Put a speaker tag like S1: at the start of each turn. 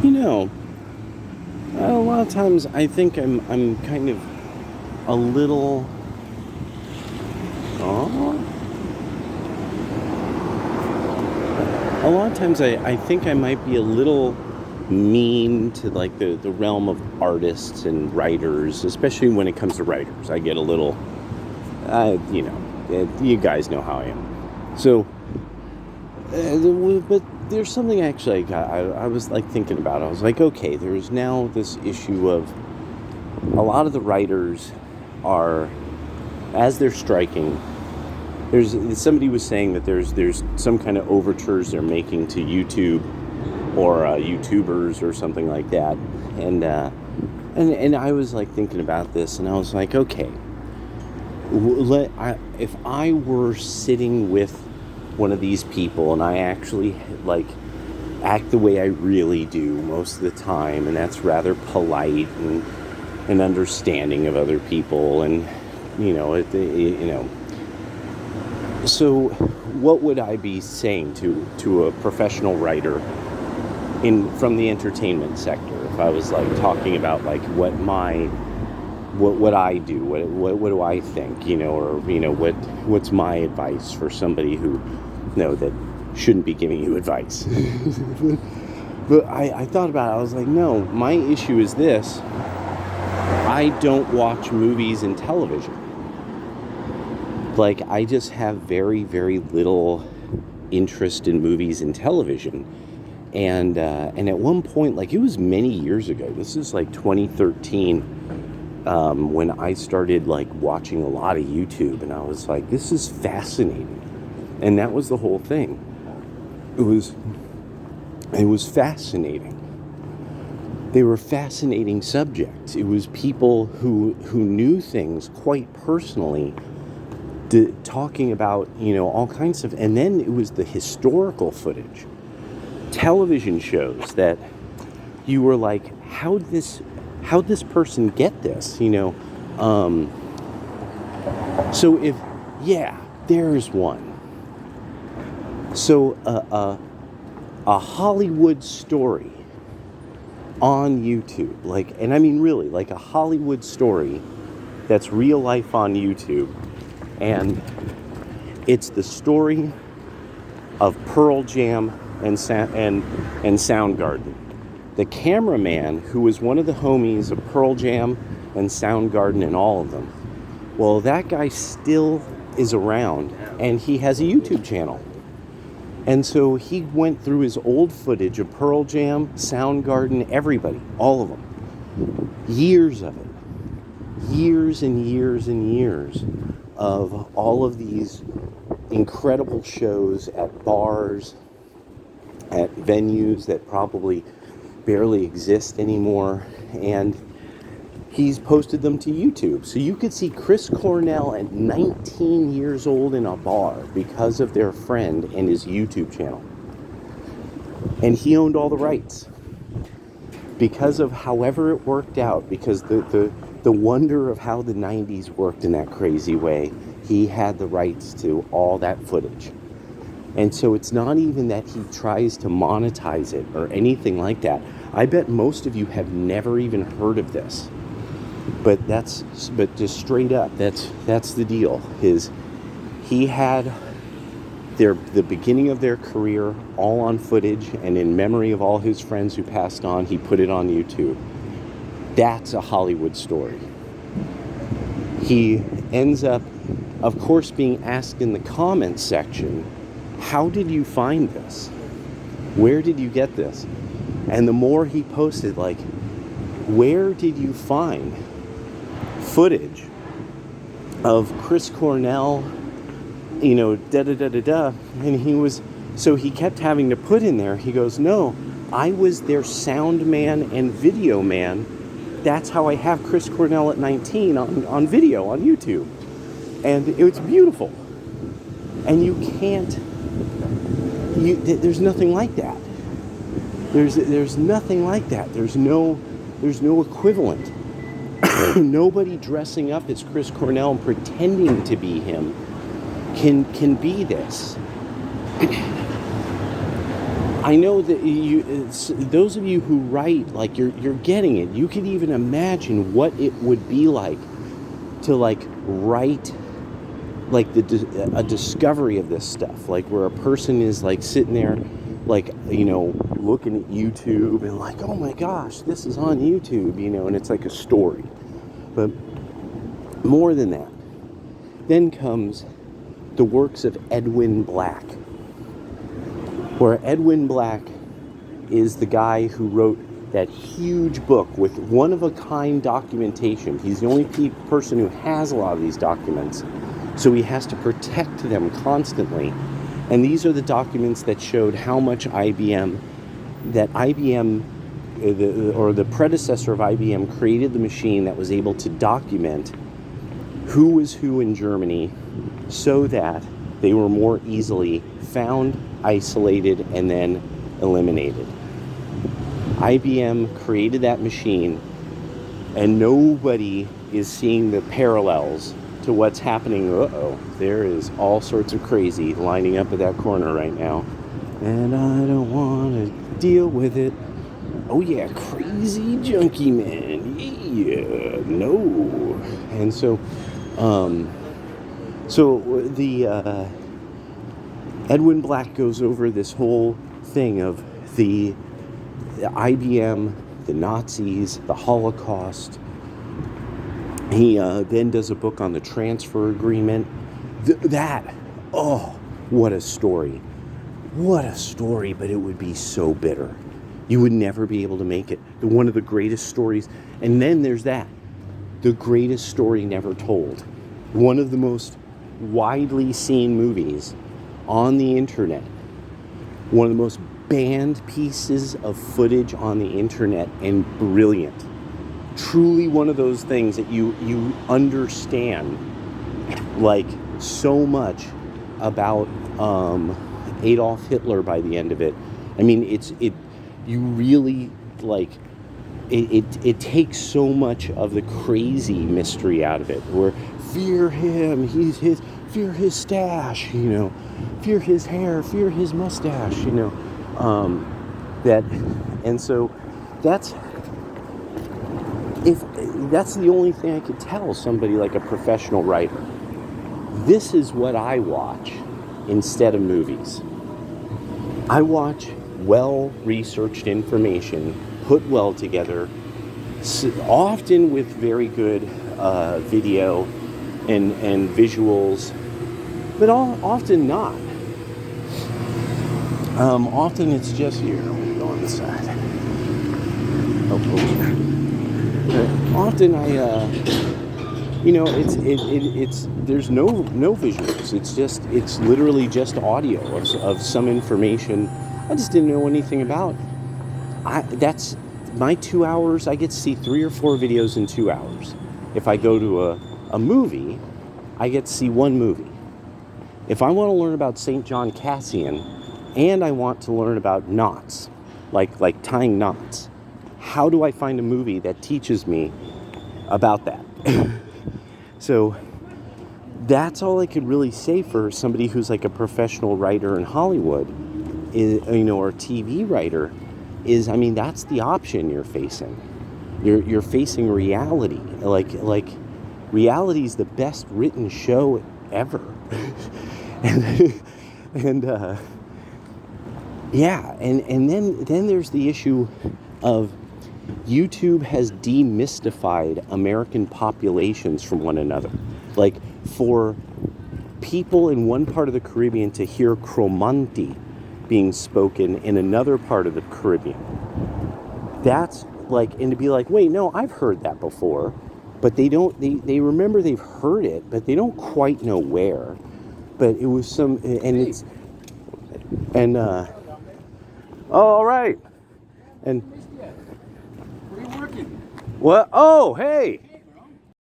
S1: You know, a lot of times I think I'm kind of a little. Oh, a lot of times I think I might be a little mean to like the realm of artists and writers, especially when it comes to writers. I get a little, you guys know how I am. So, but there's something actually I was like thinking about. I was like, okay, there's now this issue of a lot of the writers are, as they're striking, somebody was saying that there's some kind of overtures they're making to YouTube or YouTubers or something like that, and I was like thinking about this, and I was like, okay, if I were sitting with one of these people and I actually like act the way I really do most of the time, and that's rather polite and understanding of other people, and so what would I be saying to a professional writer from the entertainment sector if I was like talking about like what I do, what do I think, or what's my advice for somebody who that shouldn't be giving you advice. But I thought about it. I was like, no, my issue is this: I don't watch movies and television. Like, I just have very, very little interest in movies and television. And at one point, like, it was many years ago, this is like 2013, when I started like watching a lot of YouTube, and I was like, this is fascinating. And that was the whole thing. It was fascinating. They were fascinating subjects. It was people who knew things quite personally, talking about, all kinds of, and then it was the historical footage, television shows that you were like, how'd this person get this, so there's one. So a Hollywood story on YouTube, like, and I mean really, like a Hollywood story that's real life on YouTube. And it's the story of Pearl Jam and Soundgarden. The cameraman, who was one of the homies of Pearl Jam and Soundgarden and all of them, well, that guy still is around, and he has a YouTube channel. And so he went through his old footage of Pearl Jam, Soundgarden, everybody, all of them. Years of it. Years and years and years of all of these incredible shows at bars, at venues that probably barely exist anymore, and he's posted them to YouTube. So you could see Chris Cornell at 19 years old in a bar because of their friend and his YouTube channel. And he owned all the rights. Because of however it worked out, because the wonder of how the 90s worked in that crazy way, he had the rights to all that footage. And so it's not even that he tries to monetize it or anything like that. I bet most of you have never even heard of this. But just straight up, that's the deal. He had the beginning of their career all on footage, and in memory of all his friends who passed on, he put it on YouTube. That's a Hollywood story. He ends up, of course, being asked in the comments section, how did you find this? Where did you get this? And the more he posted, like, where did you find footage of Chris Cornell, da-da-da-da-da, and so he kept having to put in there, he goes, no, I was their sound man and video man. That's how I have Chris Cornell at 19 on video on YouTube. And it's beautiful. And there's nothing like that. There's nothing like that. There's no equivalent. Nobody dressing up as Chris Cornell and pretending to be him can be this. I know that those of you who write, like you're getting it. You could even imagine what it would be like to like write like a discovery of this stuff, like where a person is like sitting there, like, you know, looking at YouTube and like, oh my gosh, this is on YouTube, you know, and it's like a story. But more than that, then comes the works of Edwin Black, where Edwin Black is the guy who wrote that huge book with one-of-a-kind documentation. He's the only person who has a lot of these documents, so he has to protect them constantly. And these are the documents that showed how much IBM, the predecessor of IBM, created the machine that was able to document who was who in Germany so that they were more easily found, isolated, and then eliminated. IBM created that machine, and nobody is seeing the parallels to what's happening. There is all sorts of crazy lining up at that corner right now, and I don't want to deal with it. Oh yeah, crazy junkie man. Yeah, no. And so the Edwin Black goes over this whole thing of the IBM, the Nazis, the Holocaust. He then does a book on the transfer agreement. What a story. What a story, but it would be so bitter. You would never be able to make it. One of the greatest stories. And then there's that. The greatest story never told. One of the most widely seen movies on the internet. One of the most banned pieces of footage on the internet, and brilliant. Truly one of those things that you understand like so much about Adolf Hitler by the end of it. I mean, you really like it takes so much of the crazy mystery out of it, where fear him, fear his stash, you know, fear his hair, fear his mustache, you know. So that's the only thing I could tell somebody like a professional writer. This is what I watch instead of movies. I watch well-researched information, put well together, often with very good video and visuals, but often not. Often it's just here. We go on the side. Often it's there's no visuals. It's literally just audio of some information I just didn't know anything about. That's my 2 hours. I get to see 3 or 4 videos in 2 hours. If I go to a movie, I get to see one movie. If I want to learn about St. John Cassian, and I want to learn about knots, like tying knots, how do I find a movie that teaches me about that? So that's all I could really say for somebody who's like a professional writer in Hollywood, or TV writer, is, I mean, that's the option you're facing. You're facing reality. Like reality is the best written show ever. and then there's the issue of YouTube has demystified American populations from one another. Like, for people in one part of the Caribbean to hear Cromanti being spoken in another part of the Caribbean, that's like, and to be like, wait, no, I've heard that before, but they remember they've heard it, but they don't quite know where. But it was all right. And
S2: where are you working?
S1: what? Oh, hey.